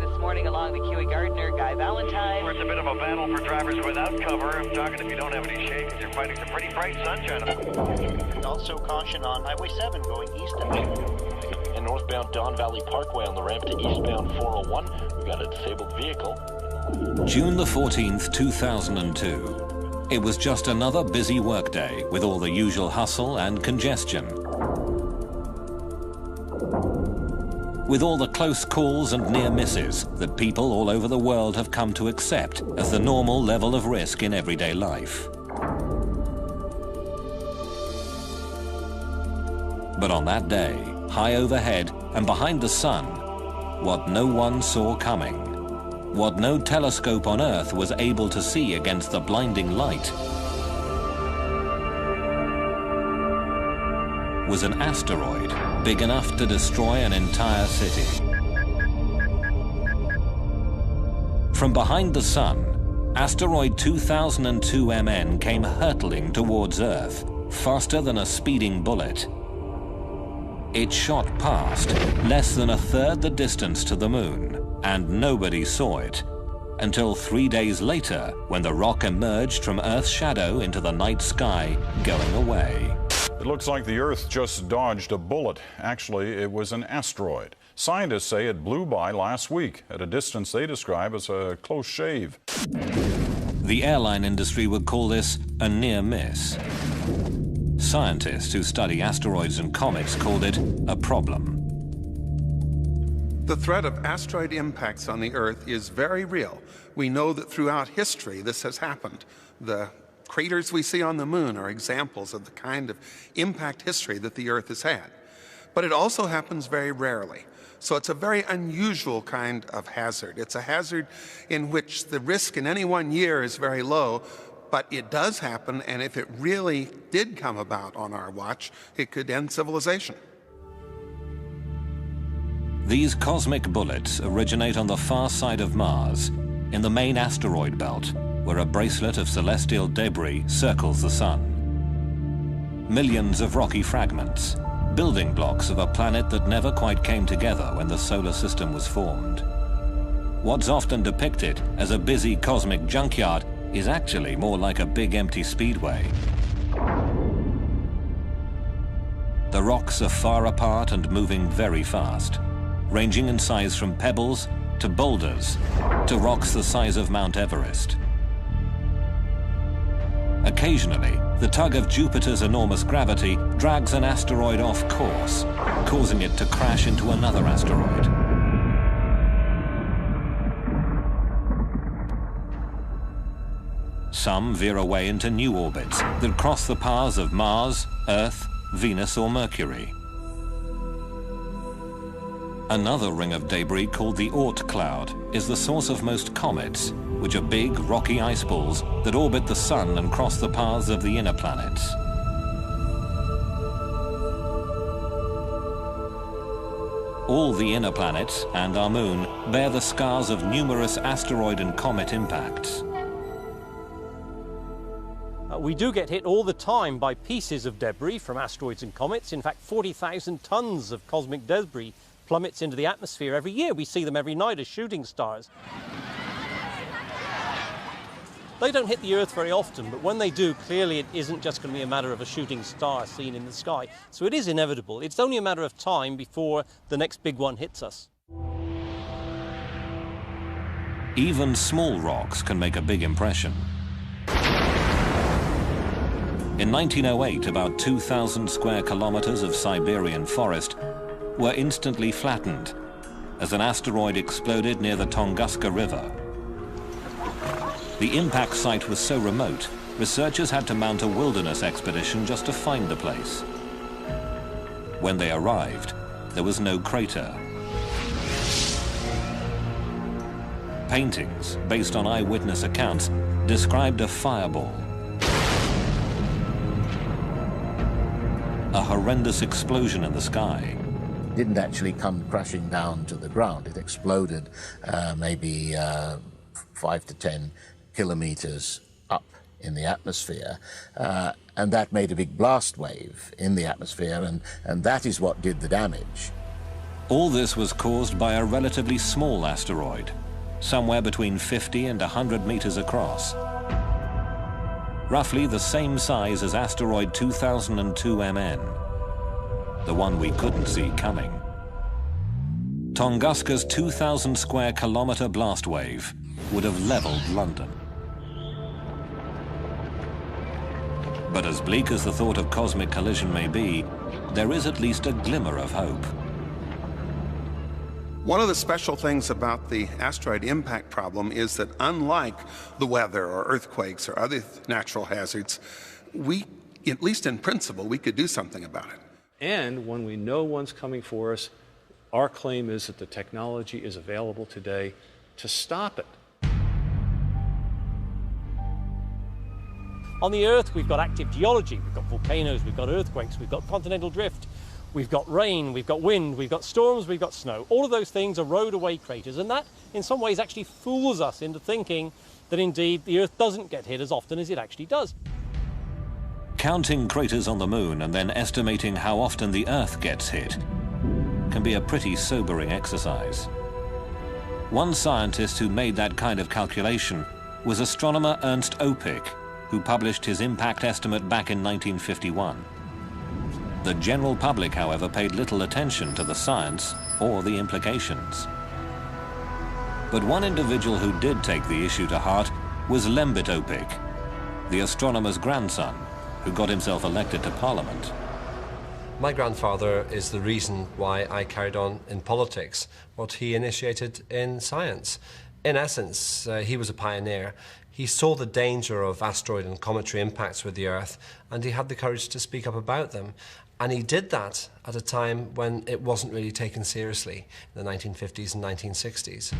this morning along the Keowee Gardner, Guy Valentine. It's a bit of a battle for drivers without cover. I'm talking if you don't have any shade, you're fighting some pretty bright sunshine. And also caution on Highway 7 going eastbound. And northbound Don Valley Parkway on the ramp to eastbound 401, we've got a disabled vehicle. June the 14th, 2002. It was just another busy workday with all the usual hustle and congestion. With all the close calls and near misses that people all over the world have come to accept as the normal level of risk in everyday life. But on that day, high overhead and behind the sun, what no one saw coming, what no telescope on Earth was able to see against the blinding light, was an asteroid big enough to destroy an entire city. From behind the sun, asteroid 2002 MN came hurtling towards Earth, faster than a speeding bullet. It shot past, less than a third the distance to the moon, and nobody saw it, until 3 days later, when the rock emerged from Earth's shadow into the night sky, going away. It looks like the Earth just dodged a bullet. Actually, it was an asteroid. Scientists say it blew by last week at a distance they describe as a close shave. The airline industry would call this a near miss. Scientists who study asteroids and comets called it a problem. The threat of asteroid impacts on the Earth is very real. We know that throughout history this has happened. The craters we see on the moon are examples of the kind of impact history that the Earth has had. But it also happens very rarely. So it's a very unusual kind of hazard. It's a hazard in which the risk in any one year is very low, but it does happen, and if it really did come about on our watch, it could end civilization. These cosmic bullets originate on the far side of Mars, in the main asteroid belt, where a bracelet of celestial debris circles the sun. Millions of rocky fragments, building blocks of a planet that never quite came together when the solar system was formed. What's often depicted as a busy cosmic junkyard is actually more like a big empty speedway. The rocks are far apart and moving very fast, ranging in size from pebbles to boulders to rocks the size of Mount Everest. Occasionally, the tug of Jupiter's enormous gravity drags an asteroid off course, causing it to crash into another asteroid. Some veer away into new orbits that cross the paths of Mars, Earth, Venus or Mercury. Another ring of debris called the Oort cloud is the source of most comets, which are big, rocky ice balls that orbit the sun and cross the paths of the inner planets. All the inner planets and our moon bear the scars of numerous asteroid and comet impacts. We do get hit all the time by pieces of debris from asteroids and comets. In fact, 40,000 tons of cosmic debris plummets into the atmosphere every year. We see them every night as shooting stars. They don't hit the Earth very often, but when they do, clearly it isn't just going to be a matter of a shooting star seen in the sky. So it is inevitable. It's only a matter of time before the next big one hits us. Even small rocks can make a big impression. In 1908, about 2,000 square kilometers of Siberian forest were instantly flattened as an asteroid exploded near the Tunguska River. The impact site was so remote, researchers had to mount a wilderness expedition just to find the place. When they arrived, there was no crater. Paintings, based on eyewitness accounts, described a fireball. A horrendous explosion in the sky. Didn't actually come crashing down to the ground. It exploded maybe 5 to 10 kilometers up in the atmosphere, and that made a big blast wave in the atmosphere, and that is what did the damage. All this was caused by a relatively small asteroid, somewhere between 50 and 100 meters across. Roughly the same size as asteroid 2002 MN, the one we couldn't see coming. Tunguska's 2,000 square kilometer blast wave would have leveled London. But as bleak as the thought of cosmic collision may be, there is at least a glimmer of hope. One of the special things about the asteroid impact problem is that unlike the weather or earthquakes or other natural hazards, we, at least in principle, we could do something about it. And when we know one's coming for us, our claim is that the technology is available today to stop it. On the Earth, we've got active geology, we've got volcanoes, we've got earthquakes, we've got continental drift, we've got rain, we've got wind, we've got storms, we've got snow. All of those things erode away craters, and that, in some ways, actually fools us into thinking that indeed the Earth doesn't get hit as often as it actually does. Counting craters on the Moon and then estimating how often the Earth gets hit can be a pretty sobering exercise. One scientist who made that kind of calculation was astronomer Ernst Opic, who published his impact estimate back in 1951. The general public, however, paid little attention to the science or the implications. But one individual who did take the issue to heart was Lembit Opic, the astronomer's grandson, who got himself elected to Parliament. My grandfather is the reason why I carried on in politics, what he initiated in science. In essence, he was a pioneer. He saw the danger of asteroid and cometary impacts with the Earth, and he had the courage to speak up about them. And he did that at a time when it wasn't really taken seriously, in the 1950s and 1960s.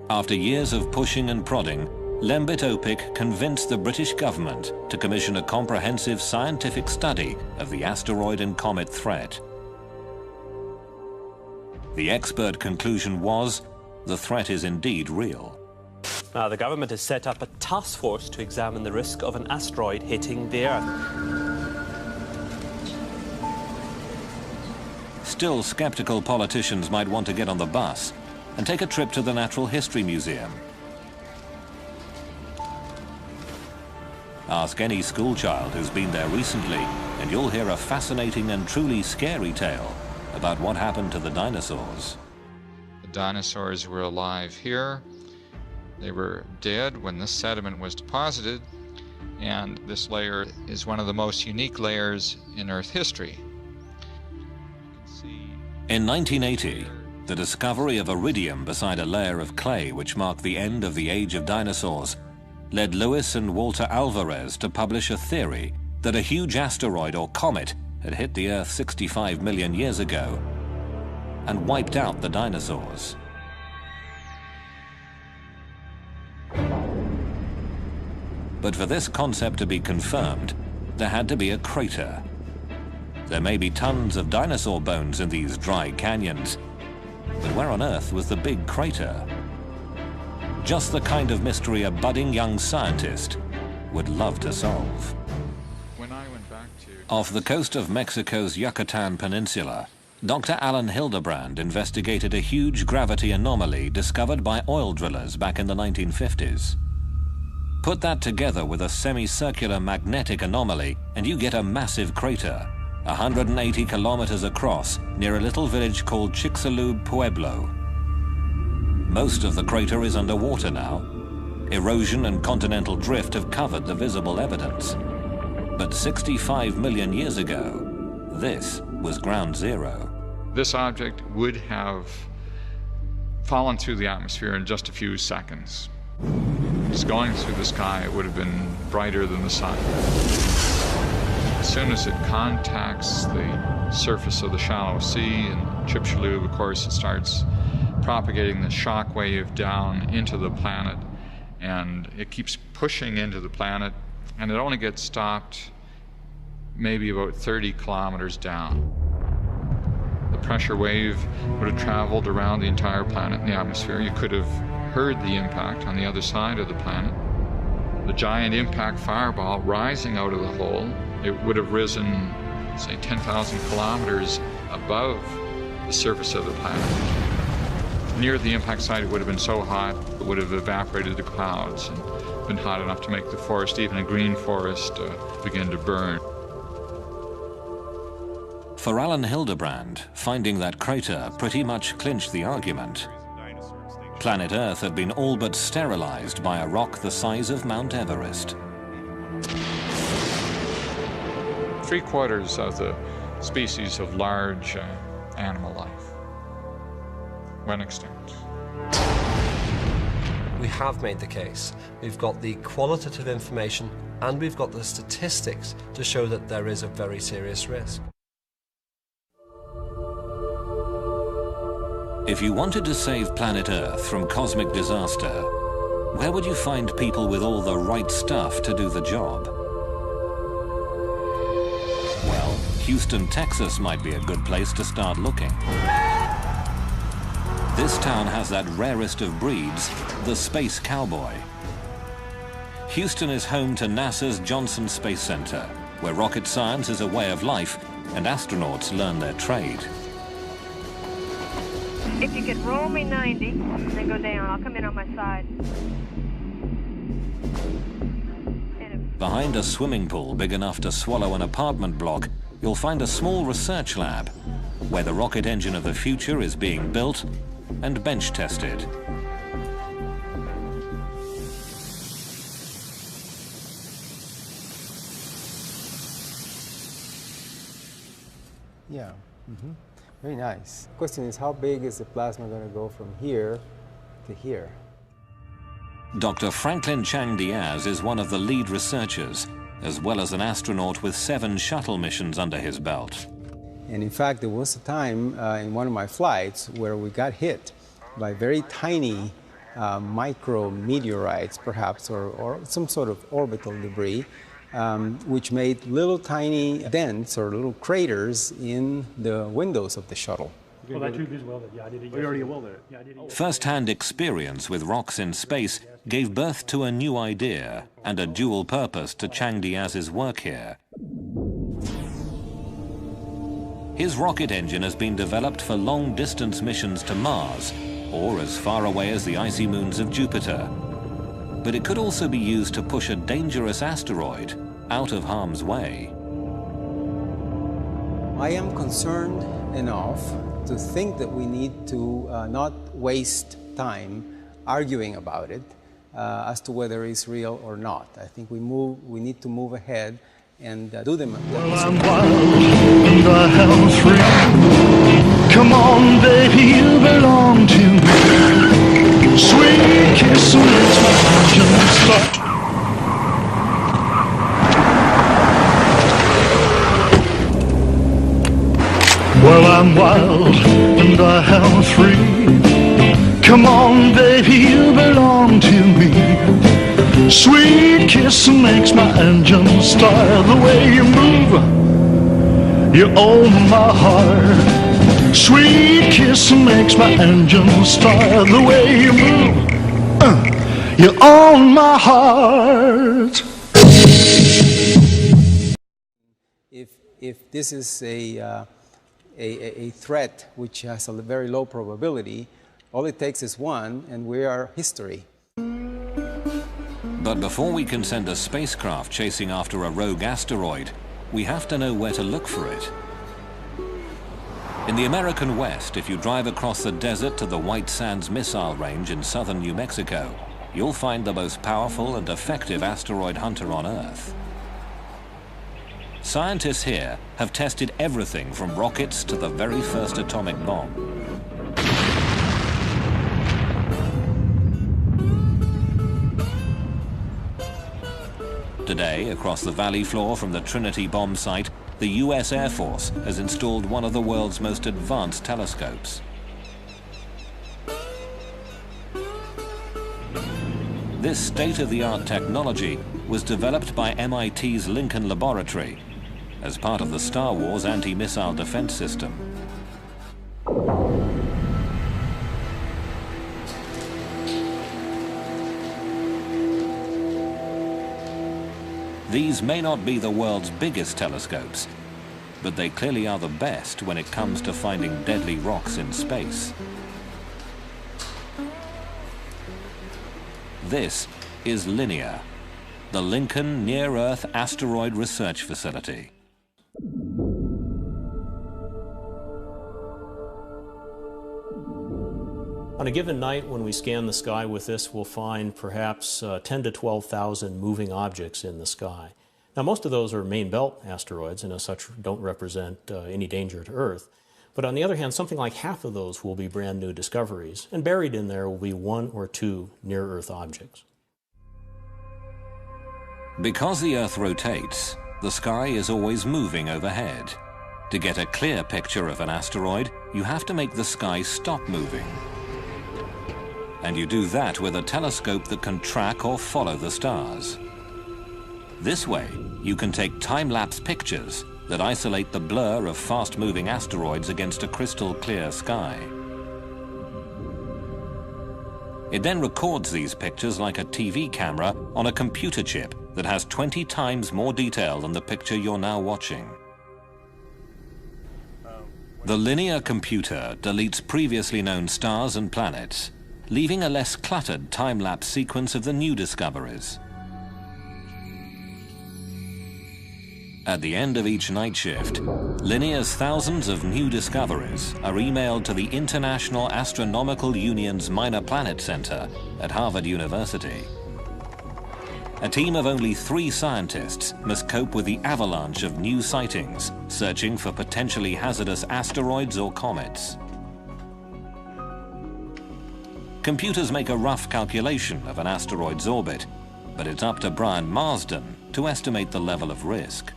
After years of pushing and prodding, Lembit Opic convinced the British government to commission a comprehensive scientific study of the asteroid and comet threat. The expert conclusion was, the threat is indeed real. Now, the government has set up a task force to examine the risk of an asteroid hitting the Earth. Still, skeptical politicians might want to get on the bus and take a trip to the Natural History Museum. Ask any schoolchild who's been there recently, and you'll hear a fascinating and truly scary tale about what happened to the dinosaurs. The dinosaurs were alive here. They were dead when this sediment was deposited, and this layer is one of the most unique layers in Earth history. In 1980, the discovery of iridium beside a layer of clay which marked the end of the age of dinosaurs led Lewis and Walter Alvarez to publish a theory that a huge asteroid or comet had hit the Earth 65 million years ago and wiped out the dinosaurs. But for this concept to be confirmed, there had to be a crater. There may be tons of dinosaur bones in these dry canyons, but where on earth was the big crater? Just the kind of mystery a budding young scientist would love to solve. When I went back to... Off the coast of Mexico's Yucatan Peninsula, Dr. Alan Hildebrand investigated a huge gravity anomaly discovered by oil drillers back in the 1950s. Put that together with a semicircular magnetic anomaly, and you get a massive crater, 180 kilometers across, near a little village called Chicxulub Pueblo. Most of the crater is underwater now. Erosion and continental drift have covered the visible evidence. But 65 million years ago, this was ground zero. This object would have fallen through the atmosphere in just a few seconds. Just going through the sky, it would have been brighter than the sun. As soon as it contacts the surface of the shallow sea in Chicxulub, of course, it starts propagating the shock wave down into the planet, and it keeps pushing into the planet, and it only gets stopped maybe about 30 kilometers down. The pressure wave would have traveled around the entire planet in the atmosphere. You could have heard the impact on the other side of the planet. The giant impact fireball rising out of the hole, it would have risen, say, 10,000 kilometers above the surface of the planet. Near the impact site, it would have been so hot, it would have evaporated the clouds and been hot enough to make the forest, even a green forest, begin to burn. For Alan Hildebrand, finding that crater pretty much clinched the argument. Planet Earth had been all but sterilized by a rock the size of Mount Everest. 3/4 of the species of large animal life went extinct. We have made the case. We've got the qualitative information and we've got the statistics to show that there is a very serious risk. If you wanted to save planet Earth from cosmic disaster, where would you find people with all the right stuff to do the job? Well, Houston, Texas might be a good place to start looking. This town has that rarest of breeds, the space cowboy. Houston is home to NASA's Johnson Space Center, where rocket science is a way of life and astronauts learn their trade. If you could roll me 90, then go down. I'll come in on my side. Behind a swimming pool big enough to swallow an apartment block, you'll find a small research lab where the rocket engine of the future is being built and bench tested. Yeah. Mm-hmm. Very nice. The question is, how big is the plasma going to go from here to here? Dr. Franklin Chang Diaz is one of the lead researchers, as well as an astronaut with 7 shuttle missions under his belt. And in fact, there was a time in one of my flights where we got hit by very tiny micro meteorites, perhaps, or some sort of orbital debris, which made little tiny dents or little craters in the windows of the shuttle. First-hand experience with rocks in space gave birth to a new idea and a dual purpose to Chang Diaz's work here. His rocket engine has been developed for long-distance missions to Mars, or as far away as the icy moons of Jupiter. But it could also be used to push a dangerous asteroid out of harm's way. I am concerned enough to think that we need to not waste time arguing about it as to whether it's real or not. I think we need to move ahead and do them. Well, I'm wild and I am free. Come on, baby, you belong to me. Sweet kiss makes my engine start. Well, I'm wild and I am free. Come on, baby, you belong to me. Sweet kiss makes my engine start. The way you move, you own my heart. Sweet kiss makes my engine start. The way you move, you own my heart. If this is a threat which has a very low probability, all it takes is one, and we are history. But before we can send a spacecraft chasing after a rogue asteroid, we have to know where to look for it. In the American West, if you drive across the desert to the White Sands Missile Range in southern New Mexico, you'll find the most powerful and effective asteroid hunter on Earth. Scientists here have tested everything from rockets to the very first atomic bomb. Today, across the valley floor from the Trinity bomb site, the US Air Force has installed one of the world's most advanced telescopes. This state-of-the-art technology was developed by MIT's Lincoln Laboratory as part of the Star Wars anti-missile defense system. These may not be the world's biggest telescopes, but they clearly are the best when it comes to finding deadly rocks in space. This is Linear, the Lincoln Near-Earth Asteroid Research Facility. On a given night when we scan the sky with this, we'll find perhaps 10 to 12,000 moving objects in the sky. Now, most of those are main belt asteroids and as such don't represent any danger to Earth. But on the other hand, something like half of those will be brand new discoveries, and buried in there will be 1 or 2 near-Earth objects. Because the Earth rotates, the sky is always moving overhead. To get a clear picture of an asteroid, you have to make the sky stop moving. And you do that with a telescope that can track or follow the stars. This way, you can take time-lapse pictures that isolate the blur of fast-moving asteroids against a crystal-clear sky. It then records these pictures like a TV camera on a computer chip that has 20 times more detail than the picture you're now watching. The linear computer deletes previously known stars and planets, leaving a less cluttered time-lapse sequence of the new discoveries. At the end of each night shift, Linear's thousands of new discoveries are emailed to the International Astronomical Union's Minor Planet Center at Harvard University. A team of only 3 scientists must cope with the avalanche of new sightings, searching for potentially hazardous asteroids or comets. Computers make a rough calculation of an asteroid's orbit, but it's up to Brian Marsden to estimate the level of risk.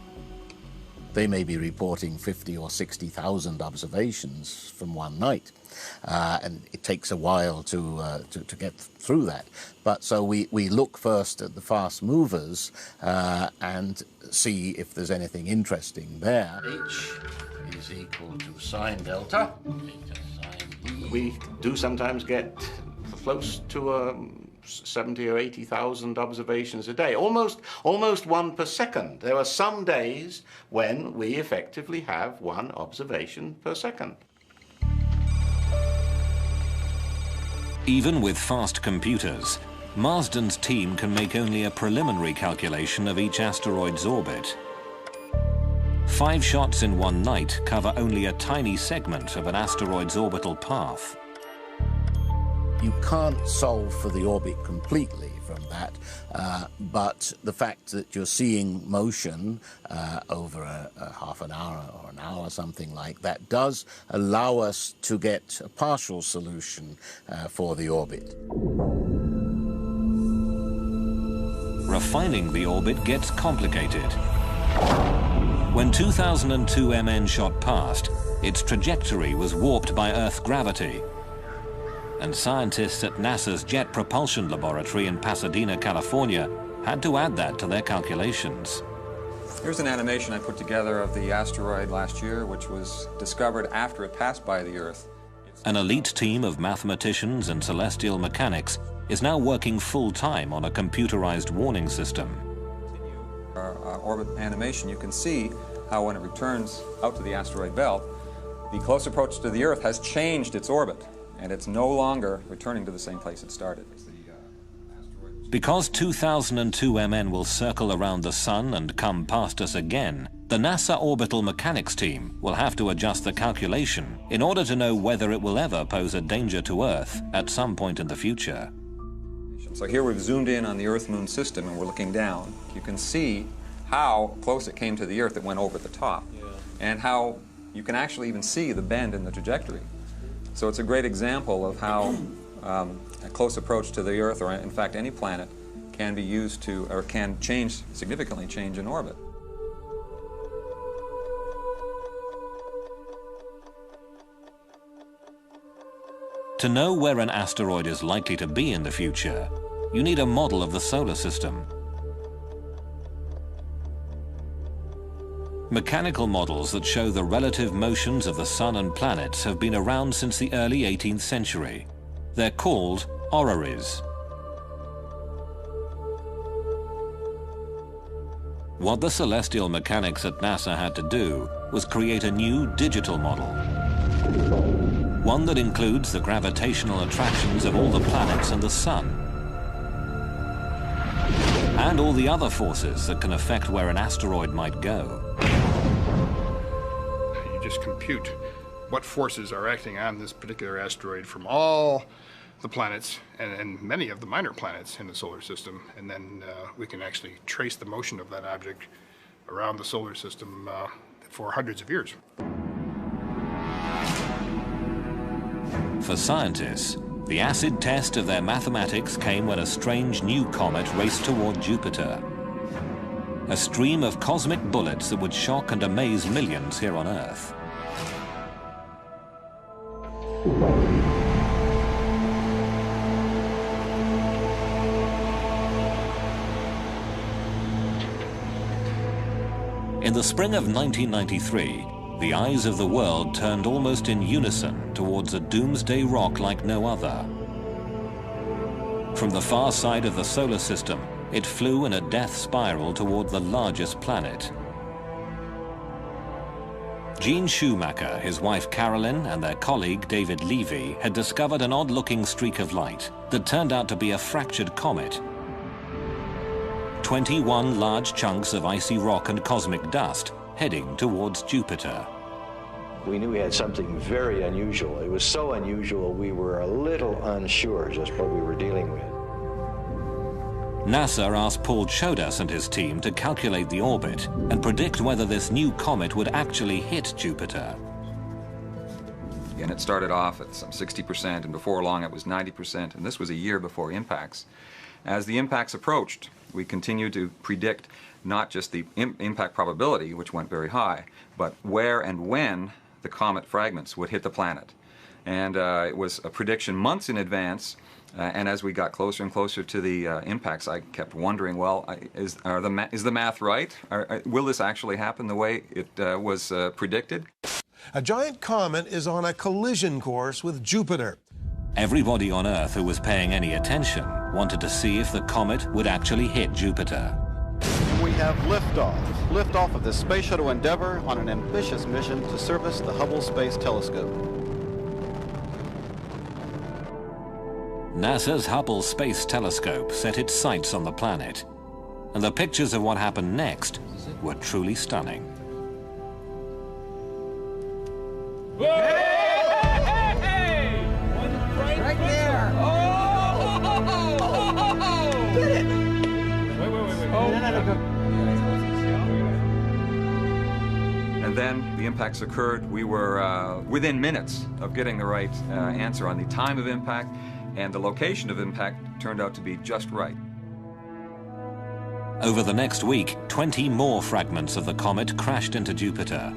They may be reporting 50 or 60,000 observations from one night, and it takes a while to get through that. But so we look first at the fast movers and see if there's anything interesting there. H is equal to sine delta. We do sometimes get close to 70 or 80,000 observations a day, almost 1 per second. There are some days when we effectively have 1 observation per second. Even with fast computers, Marsden's team can make only a preliminary calculation of each asteroid's orbit. 5 shots in one night cover only a tiny segment of an asteroid's orbital path. You can't solve for the orbit completely from that, but the fact that you're seeing motion over a half an hour or an hour, something like that, does allow us to get a partial solution for the orbit. Refining the orbit gets complicated. When 2002 MN shot past, its trajectory was warped by Earth gravity, and scientists at NASA's Jet Propulsion Laboratory in Pasadena, California, had to add that to their calculations. Here's an animation I put together of the asteroid last year, which was discovered after it passed by the Earth. An elite team of mathematicians and celestial mechanics is now working full-time on a computerized warning system. Our orbit animation, you can see how when it returns out to the asteroid belt, the close approach to the Earth has changed its orbit, and it's no longer returning to the same place it started. Because 2002 MN will circle around the Sun and come past us again, the NASA Orbital Mechanics team will have to adjust the calculation in order to know whether it will ever pose a danger to Earth at some point in the future. So here we've zoomed in on the Earth-Moon system and we're looking down. You can see how close it came to the Earth. It went over the top. And how you can actually even see the bend in the trajectory. So it's a great example of how a close approach to the Earth, or in fact any planet, can be used to, or can change, significantly change in orbit. To know where an asteroid is likely to be in the future, you need a model of the solar system. Mechanical models that show the relative motions of the Sun and planets have been around since the early 18th century. They're called orreries. What the celestial mechanics at NASA had to do was create a new digital model. One that includes the gravitational attractions of all the planets and the sun, and all the other forces that can affect where an asteroid might go. You just compute what forces are acting on this particular asteroid from all the planets and many of the minor planets in the solar system, and then we can actually trace the motion of that object around the solar system for hundreds of years. For scientists, the acid test of their mathematics came when a strange new comet raced toward Jupiter. A stream of cosmic bullets that would shock and amaze millions here on Earth. In the spring of 1993, the eyes of the world turned almost in unison towards a doomsday rock like no other. From the far side of the solar system, it flew in a death spiral toward the largest planet. Gene Schumacher, his wife Carolyn, and their colleague David Levy had discovered an odd-looking streak of light that turned out to be a fractured comet. 21 large chunks of icy rock and cosmic dust heading towards Jupiter. We knew we had something very unusual. It was so unusual we were a little unsure just what we were dealing with. NASA asked Paul Chodas and his team to calculate the orbit and predict whether this new comet would actually hit Jupiter. And it started off at some 60%, and before long it was 90%, and this was a year before impacts. As the impacts approached, we continued to predict not just the impact probability, which went very high, but where and when the comet fragments would hit the planet. And it was a prediction months in advance, and as we got closer and closer to the impacts, I kept wondering, well, is the math right? Will this actually happen the way it was predicted? A giant comet is on a collision course with Jupiter. Everybody on Earth who was paying any attention wanted to see if the comet would actually hit Jupiter. We have liftoff. Liftoff of the Space Shuttle Endeavour on an ambitious mission to service the Hubble Space Telescope. NASA's Hubble Space Telescope set its sights on the planet, and the pictures of what happened next were truly stunning. Right there! Oh! Get it! Wait. Oh, no. And then the impacts occurred. We were within minutes of getting the right answer on the time of impact, and the location of impact turned out to be just right. Over the next week, 20 more fragments of the comet crashed into Jupiter,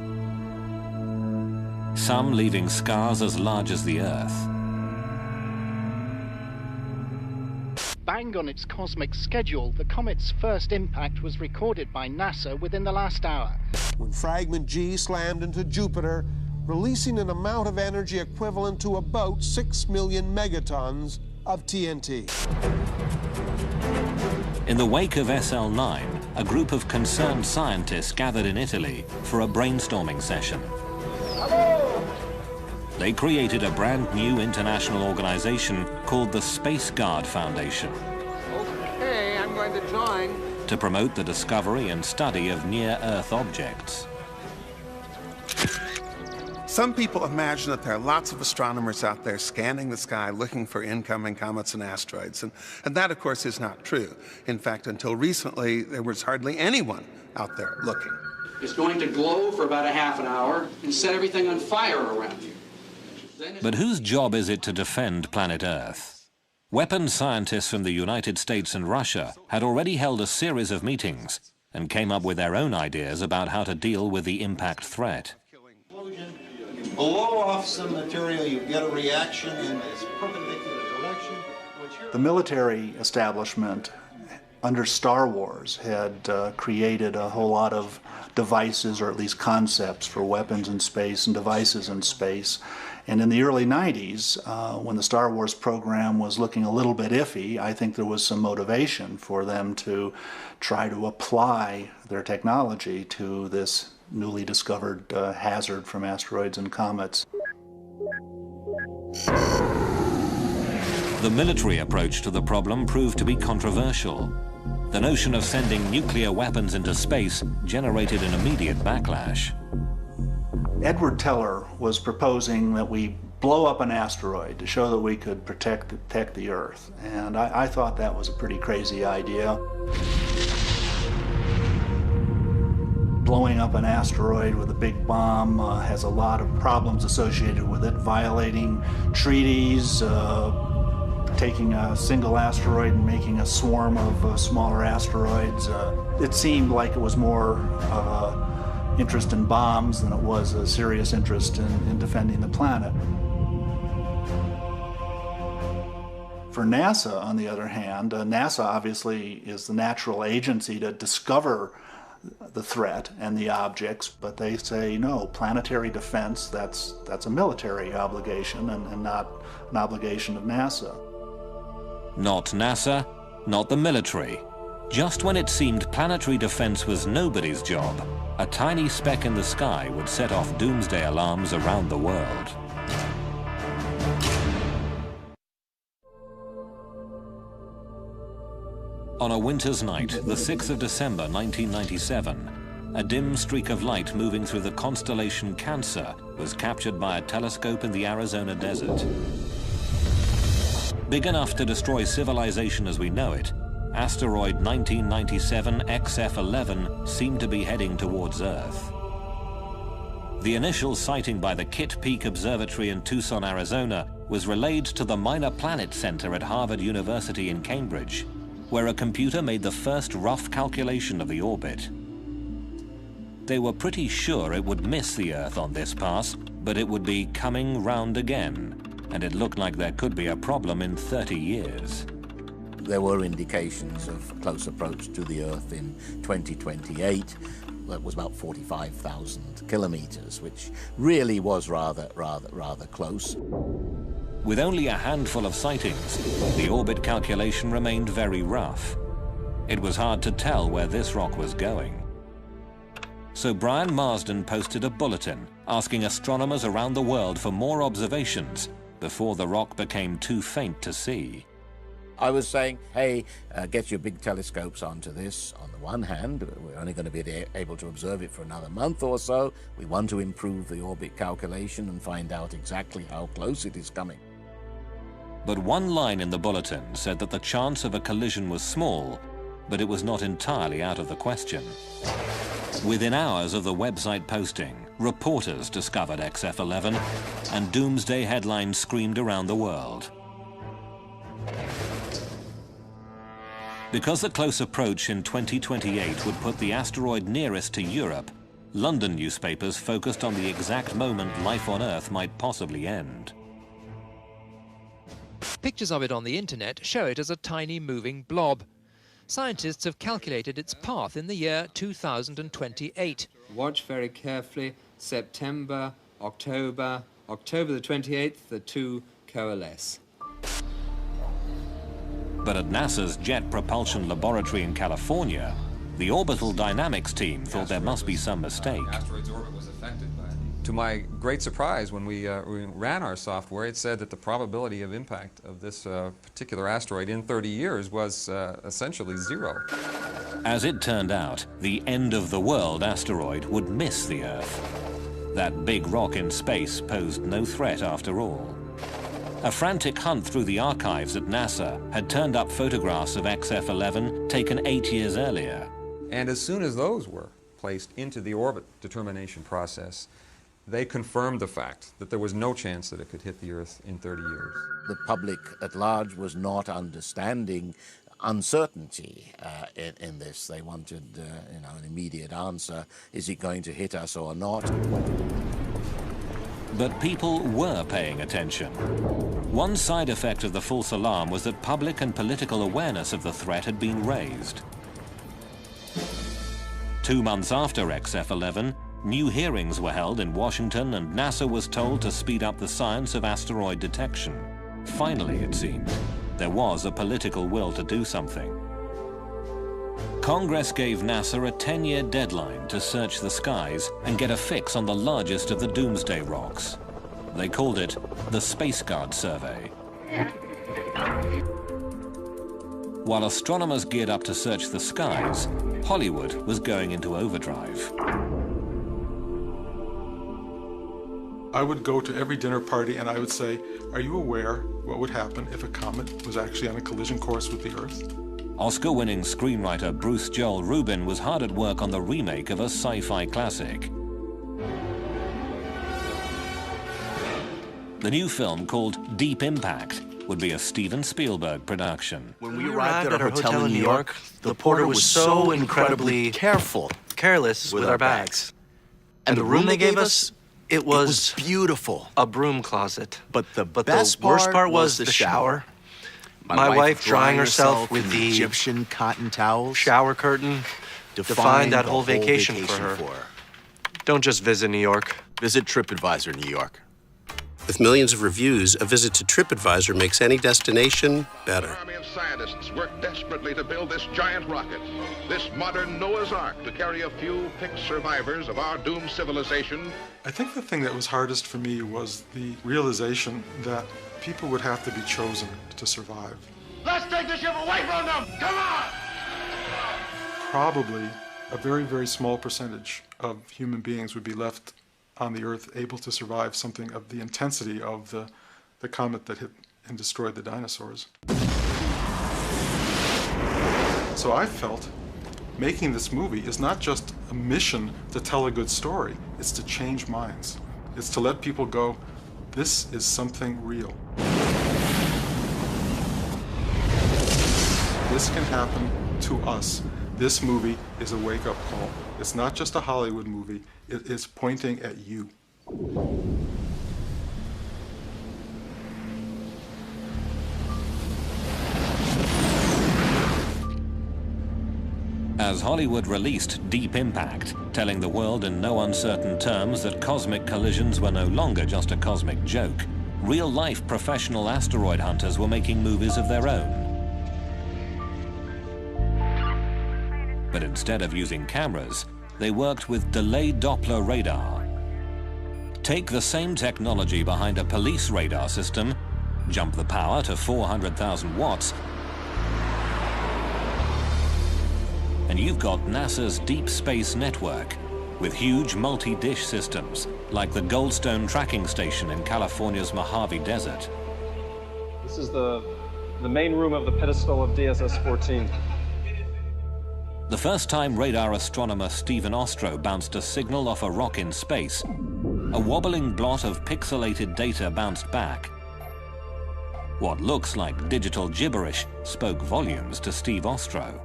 some leaving scars as large as the Earth. Bang on its cosmic schedule, the comet's first impact was recorded by NASA within the last hour. When fragment G slammed into Jupiter, releasing an amount of energy equivalent to about 6 million megatons of TNT. In the wake of SL9, a group of concerned scientists gathered in Italy for a brainstorming session. They created a brand new international organization called the Space Guard Foundation. Okay, I'm going to join. To promote the discovery and study of near-Earth objects. Some people imagine that there are lots of astronomers out there scanning the sky looking for incoming comets and asteroids, and that, of course, is not true. In fact, until recently, there was hardly anyone out there looking. It's going to glow for about a half an hour and set everything on fire around you. But whose job is it to defend planet Earth? Weapons scientists from the United States and Russia had already held a series of meetings and came up with their own ideas about how to deal with the impact threat. Blow off some material, you get a reaction in this perpendicular direction. The military establishment under Star Wars had created a whole lot of devices, or at least concepts, for weapons in space and devices in space. And in the early 90s, when the Star Wars program was looking a little bit iffy, I think there was some motivation for them to try to apply their technology to this newly discovered hazard from asteroids and comets. The military approach to the problem proved to be controversial. The notion of sending nuclear weapons into space generated an immediate backlash. Edward Teller was proposing that we blow up an asteroid to show that we could protect the Earth. And I thought that was a pretty crazy idea. Blowing up an asteroid with a big bomb has a lot of problems associated with it, violating treaties, taking a single asteroid and making a swarm of smaller asteroids. It seemed like it was more interest in bombs than it was a serious interest in defending the planet. For NASA, on the other hand, NASA obviously is the natural agency to discover the threat and the objects, but they say, no, planetary defense, that's a military obligation and not an obligation of NASA. Not NASA, not the military. Just when it seemed planetary defense was nobody's job, a tiny speck in the sky would set off doomsday alarms around the world. On a winter's night, the 6th of December 1997, a dim streak of light moving through the constellation Cancer was captured by a telescope in the Arizona desert. Big enough to destroy civilization as we know it, asteroid 1997 XF11 seemed to be heading towards Earth. The initial sighting by the Kitt Peak Observatory in Tucson, Arizona, was relayed to the Minor Planet Center at Harvard University in Cambridge, where a computer made the first rough calculation of the orbit. They were pretty sure it would miss the Earth on this pass, but it would be coming round again, and it looked like there could be a problem in 30 years. There were indications of close approach to the Earth in 2028. That was about 45,000 kilometers, which really was rather close. With only a handful of sightings, the orbit calculation remained very rough. It was hard to tell where this rock was going. So Brian Marsden posted a bulletin asking astronomers around the world for more observations before the rock became too faint to see. I was saying, hey, get your big telescopes onto this. On the one hand, we're only going to be able to observe it for another month or so. We want to improve the orbit calculation and find out exactly how close it is coming. But one line in the bulletin said that the chance of a collision was small, but it was not entirely out of the question. Within hours of the website posting, reporters discovered XF11, and doomsday headlines screamed around the world. Because the close approach in 2028 would put the asteroid nearest to Europe, London newspapers focused on the exact moment life on Earth might possibly end. Pictures of it on the internet show it as a tiny moving blob. Scientists have calculated its path in the year 2028. Watch very carefully. September, October the 28th, the two coalesce. But at NASA's Jet Propulsion Laboratory in California, the orbital dynamics team thought there must be some mistake. Asteroid's orbit was affected by it. To my great surprise, when we ran our software, it said that the probability of impact of this particular asteroid in 30 years was essentially zero. As it turned out, the end-of-the-world asteroid would miss the Earth. That big rock in space posed no threat after all. A frantic hunt through the archives at NASA had turned up photographs of XF11 taken 8 years earlier. And as soon as those were placed into the orbit determination process, they confirmed the fact that there was no chance that it could hit the Earth in 30 years. The public at large was not understanding uncertainty in this. They wanted an immediate answer. Is it going to hit us or not? But people were paying attention. One side effect of the false alarm was that public and political awareness of the threat had been raised. 2 months after XF11, new hearings were held in Washington, and NASA was told to speed up the science of asteroid detection. Finally, it seemed, there was a political will to do something. Congress gave NASA a 10-year deadline to search the skies and get a fix on the largest of the doomsday rocks. They called it the Space Guard Survey. While astronomers geared up to search the skies, Hollywood was going into overdrive. I would go to every dinner party and I would say, are you aware what would happen if a comet was actually on a collision course with the Earth? Oscar-winning screenwriter Bruce Joel Rubin was hard at work on the remake of a sci-fi classic. The new film, called Deep Impact, would be a Steven Spielberg production. When we arrived at our hotel in New York, the porter was so incredibly careless with our bags. And the room they gave us, it was beautiful. A broom closet. But the worst part was the shower. My wife drying herself with the Egyptian cotton towels. Shower curtain defined that whole vacation for her. Don't just visit New York. Visit TripAdvisor New York. With millions of reviews, a visit to TripAdvisor makes any destination better. An army of scientists work desperately to build this giant rocket, this modern Noah's Ark to carry a few picked survivors of our doomed civilization. I think the thing that was hardest for me was the realization that people would have to be chosen to survive. Let's take the ship away from them! Come on! Probably a very, very small percentage of human beings would be left on the Earth able to survive something of the intensity of the comet that hit and destroyed the dinosaurs. So I felt making this movie is not just a mission to tell a good story, it's to change minds. It's to let people go, this is something real. This can happen to us. This movie is a wake-up call. It's not just a Hollywood movie, it is pointing at you. As Hollywood released Deep Impact, telling the world in no uncertain terms that cosmic collisions were no longer just a cosmic joke, real-life professional asteroid hunters were making movies of their own. But instead of using cameras, they worked with delayed Doppler radar. Take the same technology behind a police radar system, jump the power to 400,000 watts, and you've got NASA's Deep Space Network, with huge multi-dish systems, like the Goldstone tracking station in California's Mojave Desert. This is the main room of the pedestal of DSS-14. The first time radar astronomer Stephen Ostro bounced a signal off a rock in space, a wobbling blot of pixelated data bounced back. What looks like digital gibberish spoke volumes to Steve Ostro.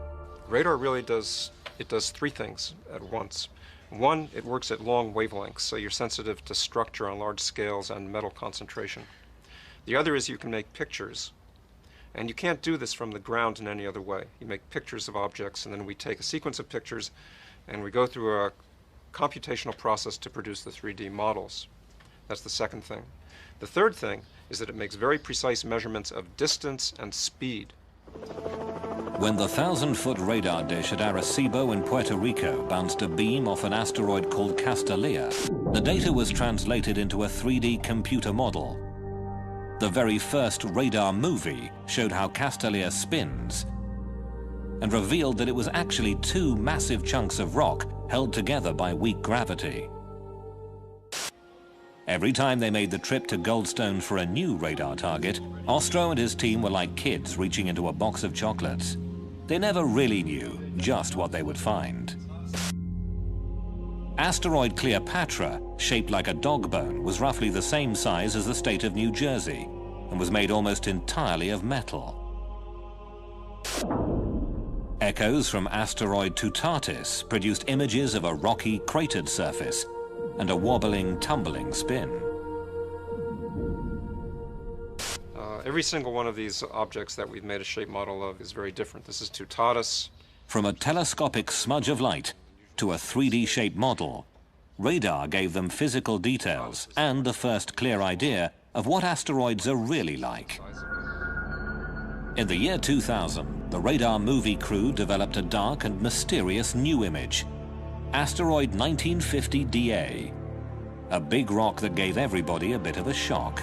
Radar really does three things at once. One, it works at long wavelengths, so you're sensitive to structure on large scales and metal concentration. The other is you can make pictures. And you can't do this from the ground in any other way. You make pictures of objects, and then we take a sequence of pictures, and we go through a computational process to produce the 3D models. That's the second thing. The third thing is that it makes very precise measurements of distance and speed. When the 1,000-foot radar dish at Arecibo in Puerto Rico bounced a beam off an asteroid called Castalia, the data was translated into a 3D computer model. The very first radar movie showed how Castalia spins and revealed that it was actually two massive chunks of rock held together by weak gravity. Every time they made the trip to Goldstone for a new radar target, Ostro and his team were like kids reaching into a box of chocolates. They never really knew just what they would find. Asteroid Cleopatra, shaped like a dog bone, was roughly the same size as the state of New Jersey and was made almost entirely of metal. Echoes from asteroid Tutatis produced images of a rocky, cratered surface and a wobbling, tumbling spin. Every single one of these objects that we've made a shape model of is very different. This is Tutatis. From a telescopic smudge of light to a 3D shaped model, radar gave them physical details and the first clear idea of what asteroids are really like. In the year 2000, the radar movie crew developed a dark and mysterious new image, asteroid 1950 DA, a big rock that gave everybody a bit of a shock.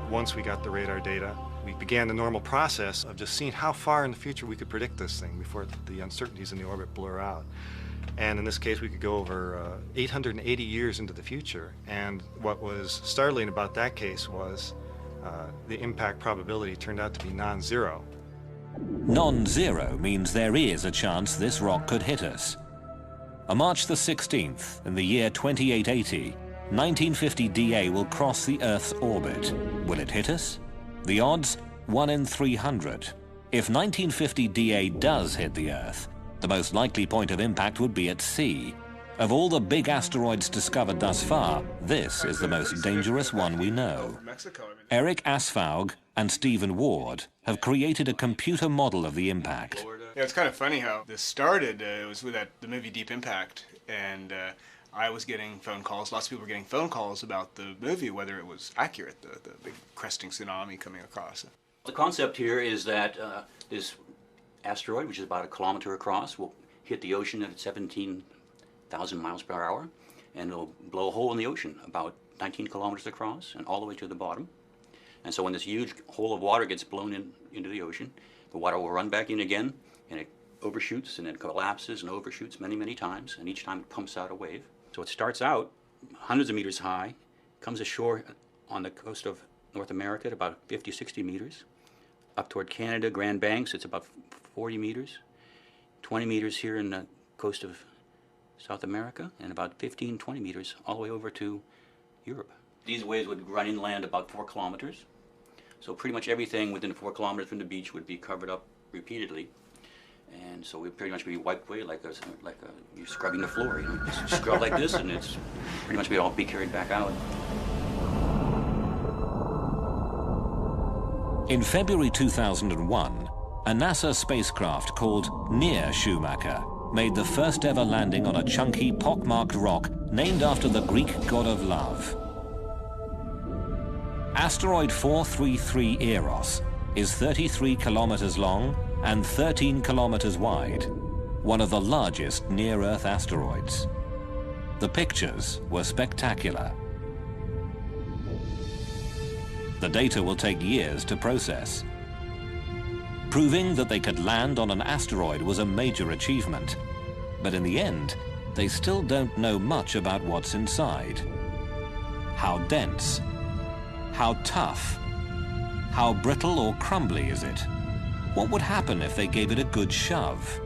Once we got the radar data, we began the normal process of just seeing how far in the future we could predict this thing before the uncertainties in the orbit blur out. And in this case, we could go over 880 years into the future. And what was startling about that case was the impact probability turned out to be non-zero. Non-zero means there is a chance this rock could hit us. On March the 16th, in the year 2880, 1950 DA will cross the Earth's orbit. Will it hit us? The odds, 1 in 300. If 1950 DA does hit the Earth, the most likely point of impact would be at sea. Of all the big asteroids discovered thus far, this is the most dangerous one we know. Eric Asfaug and Stephen Ward have created a computer model of the impact. Yeah, it's kind of funny how this started. It was with the movie Deep Impact, and I was getting phone calls. Lots of people were getting phone calls about the movie, whether it was accurate, the big cresting tsunami coming across. The concept here is that this asteroid, which is about 1 kilometer across, will hit the ocean at 17,000 miles per hour, and it'll blow a hole in the ocean about 19 kilometers across and all the way to the bottom. And so when this huge hole of water gets blown into the ocean, the water will run back in again, and it overshoots and it collapses and overshoots many, many times, and each time it pumps out a wave. So it starts out hundreds of meters high, comes ashore on the coast of North America at about 50, 60 meters. Up toward Canada, Grand Banks, it's about 40 meters. 20 meters here in the coast of South America, and about 15, 20 meters all the way over to Europe. These waves would run inland about 4 kilometers. So pretty much everything within 4 kilometers from the beach would be covered up repeatedly. And so we'd pretty much be wiped away like you're scrubbing the floor. You know, just scrub like this, and it's pretty much we'd all be carried back out. In February 2001, a NASA spacecraft called Near Schumacher made the first ever landing on a chunky, pockmarked rock named after the Greek god of love. Asteroid 433 Eros is 33 kilometers long and 13 kilometers wide, one of the largest near-Earth asteroids. The pictures were spectacular. The data will take years to process. Proving that they could land on an asteroid was a major achievement, but in the end, they still don't know much about what's inside. How dense? How tough? How brittle or crumbly is it? What would happen if they gave it a good shove?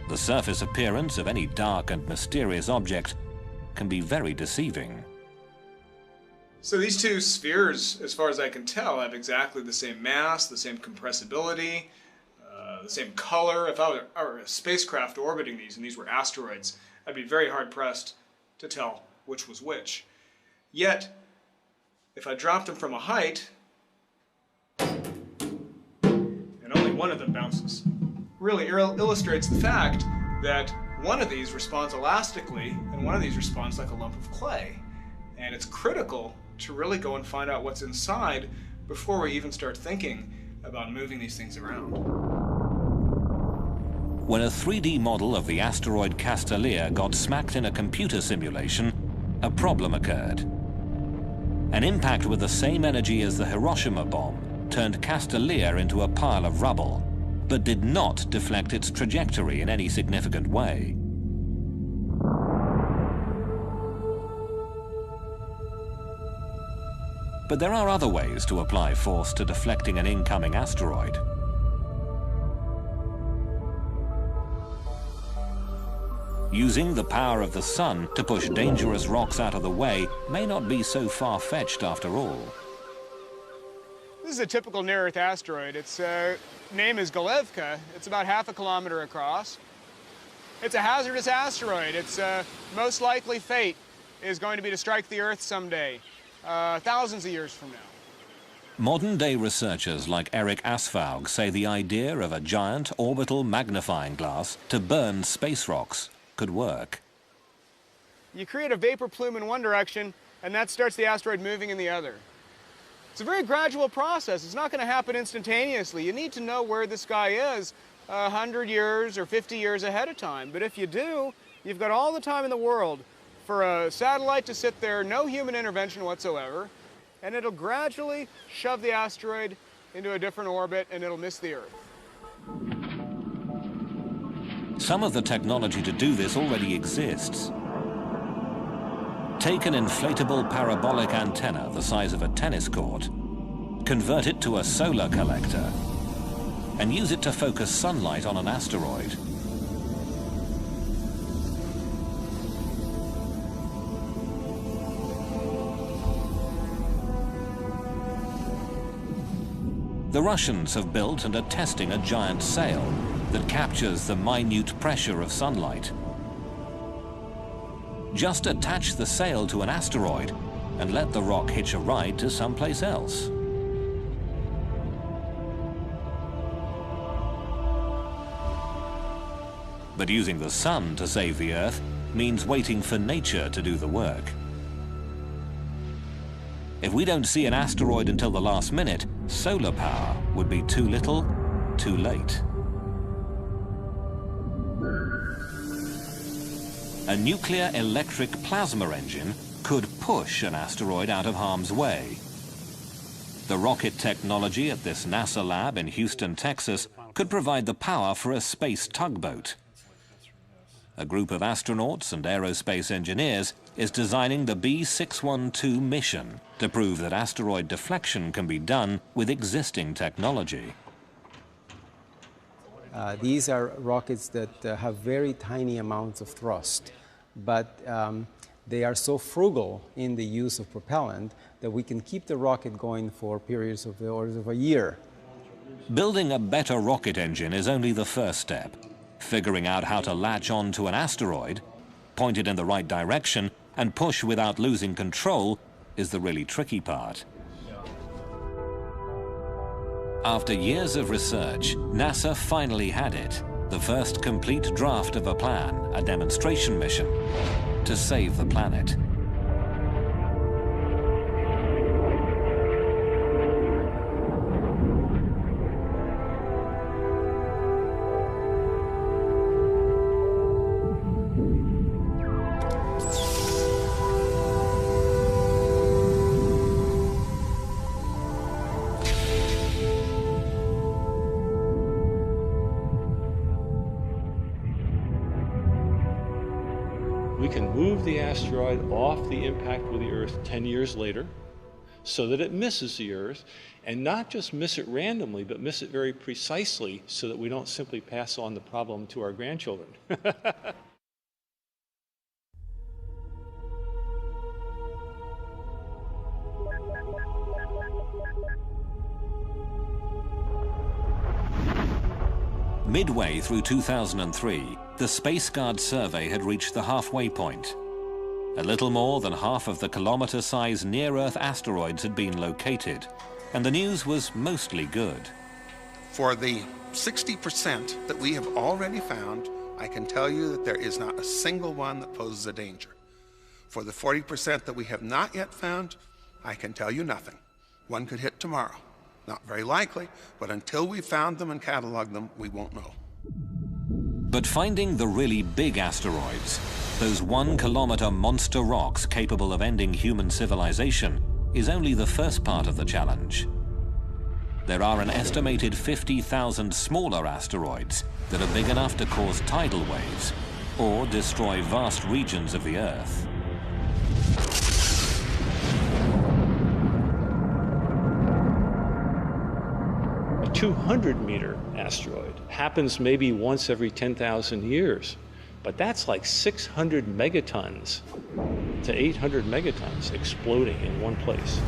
The surface appearance of any dark and mysterious object can be very deceiving. So these two spheres, as far as I can tell, have exactly the same mass, the same compressibility, the same color. If I were a spacecraft orbiting these, and these were asteroids, I'd be very hard-pressed to tell which was which. Yet, if I dropped them from a height, and only one of them bounces, really illustrates the fact that one of these responds elastically, and one of these responds like a lump of clay. And it's critical to really go and find out what's inside before we even start thinking about moving these things around. When a 3D model of the asteroid Castellia got smacked in a computer simulation, a problem occurred. An impact with the same energy as the Hiroshima bomb turned Castellia into a pile of rubble, but did not deflect its trajectory in any significant way. But there are other ways to apply force to deflecting an incoming asteroid. Using the power of the sun to push dangerous rocks out of the way may not be so far-fetched after all. This is a typical near-Earth asteroid. Its name is Galevka. It's about 1/2 kilometer across. It's a hazardous asteroid. Its most likely fate is going to be to strike the Earth someday, thousands of years from now. Modern-day researchers like Eric Asfaug say the idea of a giant orbital magnifying glass to burn space rocks could work. You create a vapor plume in one direction, and that starts the asteroid moving in the other. It's a very gradual process. It's not going to happen instantaneously. You need to know where this guy is 100 years or 50 years ahead of time. But if you do, you've got all the time in the world for a satellite to sit there, no human intervention whatsoever, and it'll gradually shove the asteroid into a different orbit and it'll miss the Earth. Some of the technology to do this already exists. Take an inflatable parabolic antenna the size of a tennis court, convert it to a solar collector, and use it to focus sunlight on an asteroid. The Russians have built and are testing a giant sail that captures the minute pressure of sunlight. Just attach the sail to an asteroid and let the rock hitch a ride to someplace else. But using the sun to save the Earth means waiting for nature to do the work. If we don't see an asteroid until the last minute, solar power would be too little, too late. A nuclear electric plasma engine could push an asteroid out of harm's way. The rocket technology at this NASA lab in Houston, Texas, could provide the power for a space tugboat. A group of astronauts and aerospace engineers is designing the B612 mission to prove that asteroid deflection can be done with existing technology. These are rockets that have very tiny amounts of thrust, but they are so frugal in the use of propellant that we can keep the rocket going for periods of the orders of a year. Building a better rocket engine is only the first step. Figuring out how to latch on to an asteroid, point it in the right direction, and push without losing control is the really tricky part. After years of research, NASA finally had it. The first complete draft of a plan, a demonstration mission, to save the planet. We can move the asteroid off the impact with the Earth 10 years later so that it misses the Earth, and not just miss it randomly, but miss it very precisely so that we don't simply pass on the problem to our grandchildren. Midway through 2003, the Space Guard survey had reached the halfway point. A little more than half of the kilometer-sized near-Earth asteroids had been located, and the news was mostly good. For the 60% that we have already found, I can tell you that there is not a single one that poses a danger. For the 40% that we have not yet found, I can tell you nothing. One could hit tomorrow. Not very likely, but until we've found them and cataloged them, we won't know. But finding the really big asteroids, those 1 kilometer monster rocks capable of ending human civilization, is only the first part of the challenge. There are an estimated 50,000 smaller asteroids that are big enough to cause tidal waves or destroy vast regions of the Earth. A 200-meter asteroid happens maybe once every 10,000 years, but that's like 600 megatons to 800 megatons exploding in one place.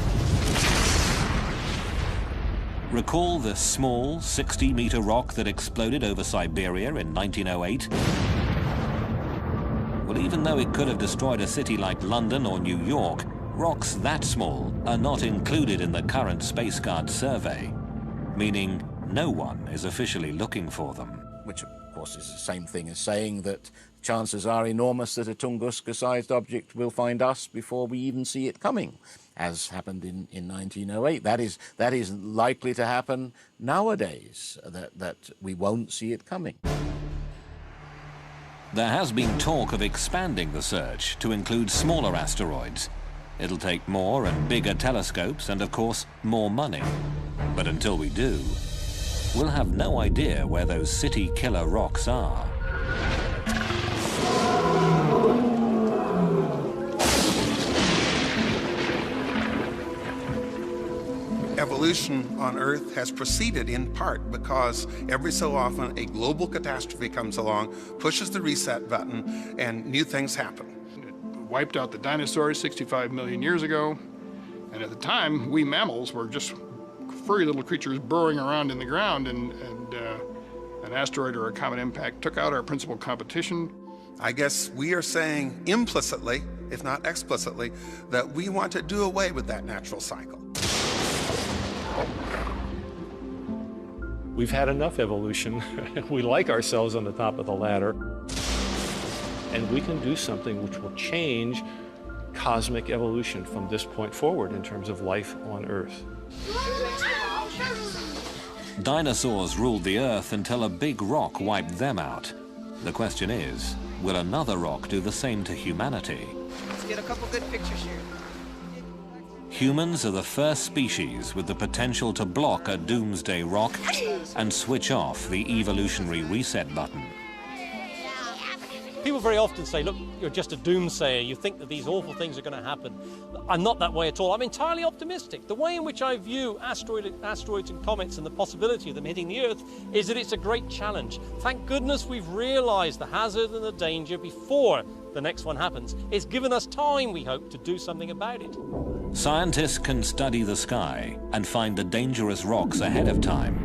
Recall the small 60-meter rock that exploded over Siberia in 1908? Well, even though it could have destroyed a city like London or New York, rocks that small are not included in the current Space Guard survey, meaning no one is officially looking for them. Which, of course, course, is the same thing as saying that chances are enormous that a Tunguska-sized object will find us before we even see it coming, as happened in 1908. That is likely to happen nowadays, that we won't see it coming. There has been talk of expanding the search to include smaller asteroids. It'll take more and bigger telescopes and, of course, more money. But until we do, we'll have no idea where those city-killer rocks are. Evolution on Earth has proceeded in part because every so often a global catastrophe comes along, pushes the reset button, and new things happen. It wiped out the dinosaurs 65 million years ago, and at the time, we mammals were just furry little creatures burrowing around in the ground, and an asteroid or a comet impact took out our principal competition. I guess we are saying implicitly, if not explicitly, that we want to do away with that natural cycle. We've had enough evolution. We like ourselves on the top of the ladder. And we can do something which will change cosmic evolution from this point forward in terms of life on Earth. Dinosaurs ruled the Earth until a big rock wiped them out. The question is, will another rock do the same to humanity? Let's get a couple good pictures here. Humans are the first species with the potential to block a doomsday rock and switch off the evolutionary reset button. People very often say, look, you're just a doomsayer. You think that these awful things are going to happen. I'm not that way at all. I'm entirely optimistic. The way in which I view asteroids and comets and the possibility of them hitting the Earth is that it's a great challenge. Thank goodness we've realized the hazard and the danger before the next one happens. It's given us time, we hope, to do something about it. Scientists can study the sky and find the dangerous rocks ahead of time.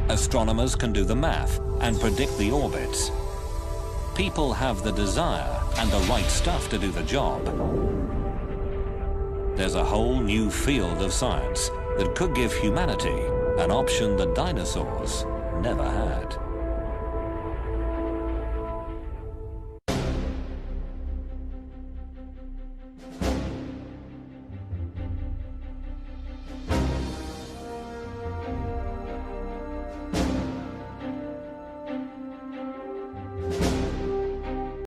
Astronomers can do the math and predict the orbits. People have the desire and the right stuff to do the job. There's a whole new field of science that could give humanity an option the dinosaurs never had.